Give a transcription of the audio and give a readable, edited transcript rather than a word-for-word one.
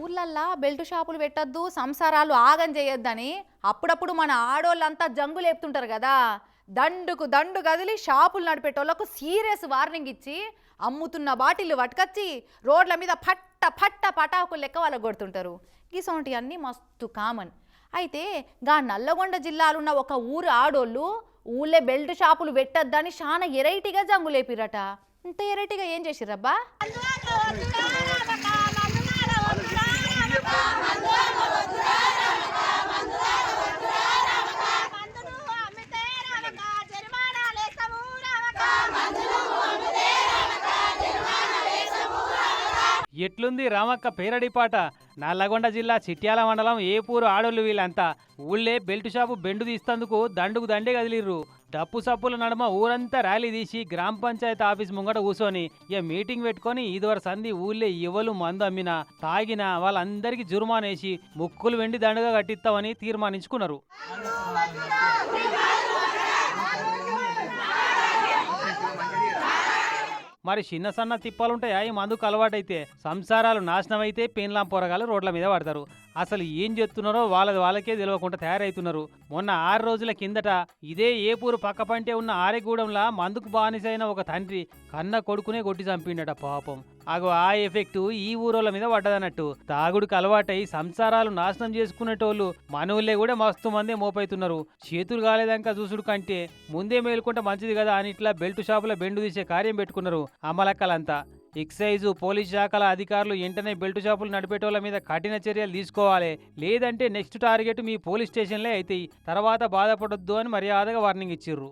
ఊర్లల్లా belt షాపులు పెట్టద్దు, సంసారాలు ఆగం చేయొద్దని అప్పుడప్పుడు మన ఆడోళ్ళంతా జంగు లేపుతుంటారు కదా. దండుకు దండు కదిలి షాపులు నడిపేటోళ్ళకు సీరియస్ వార్నింగ్ ఇచ్చి అమ్ముతున్న బాటిల్లు పట్టుకొచ్చి రోడ్ల మీద పట్ట పట్ట పటాకులు లెక్క వాళ్ళకు కొడుతుంటారు. ఇసొంటి అన్నీ మస్తు కామన్. అయితే గా నల్లగొండ జిల్లాలున్న ఒక ఊరు ఆడోళ్ళు ఊళ్ళే బెల్ట్ షాపులు పెట్టద్దని చాలా ఎరైటీగా జంగు లేపిరట. ఇంత ఎరైటీగా ఏం చేసిరబ్బా? ఎట్లుంది రామక్క పేరడి పాట. నల్లగొండ జిల్లా చిట్యాల మండలం ఏపూరు ఆడోళ్ళు వీళ్ళంతా ఊళ్ళే బెల్ట్ షాపు బెండు తీస్తందుకు దండుకు దండే కదిలిర్రు. డప్పు సప్పుల నడుమ ఊరంతా ర్యాలీ తీసి గ్రామ పంచాయతీ ఆఫీస్ ముంగట కూర్చొని మీటింగ్ పెట్టుకొని ఇదివర సంధి ఊళ్ళే ఎవరు మందు అమ్మినా తాగినా వాళ్ళందరికీ జుర్మానేసి ముక్కులు వెండి దండుగా కట్టిస్తామని తీర్మానించుకున్నారు. మరి చిన్న సన్న తిప్పాలుంటాయా ఈ మందుకు అలవాటైతే? సంసారాలు నాశనం అయితే పెన్లాం పొరగాలు రోడ్ల మీద పడతారు. అసలు ఏం చేస్తున్నారో వాళ్ళకే తెలియకుండా తయారవుతున్నారు. మొన్న 6 రోజుల కిందట ఇదే ఏపూరు పక్కపంటే ఉన్న ఆరెగూడెంలా మందుకు బానిసైన ఒక తండ్రి కన్న కొడుకునే కొట్టి చంపిండట పాపం. అగో ఆ ఎఫెక్టు ఈ ఊరోళ్ళ మీద పడ్డదన్నట్టు. తాగుడికి అలవాటై సంసారాలు నాశనం చేసుకునేటోళ్ళు మనవుల్లే కూడా మస్తు మందే మోపైతున్నారు. చేతులు కాలేదాకా చూసుడు కంటే ముందే మేలుకుంటే మంచిది కదా అని ఇట్లా బెల్ట్ షాపుల బెండు తీసే కార్యం పెట్టుకున్నారు అమలక్కలంతా. ఎక్సైజు పోలీస్ శాఖల అధికారులు వెంటనే బెల్ట్ షాపులు నడిపేటోళ్ళ మీద కఠిన చర్యలు తీసుకోవాలి, లేదంటే నెక్స్ట్ టార్గెట్ మీ పోలీస్ స్టేషన్లే అవుతాయి, తర్వాత బాధపడొద్దు అని మర్యాదగా వార్నింగ్ ఇచ్చిర్రు.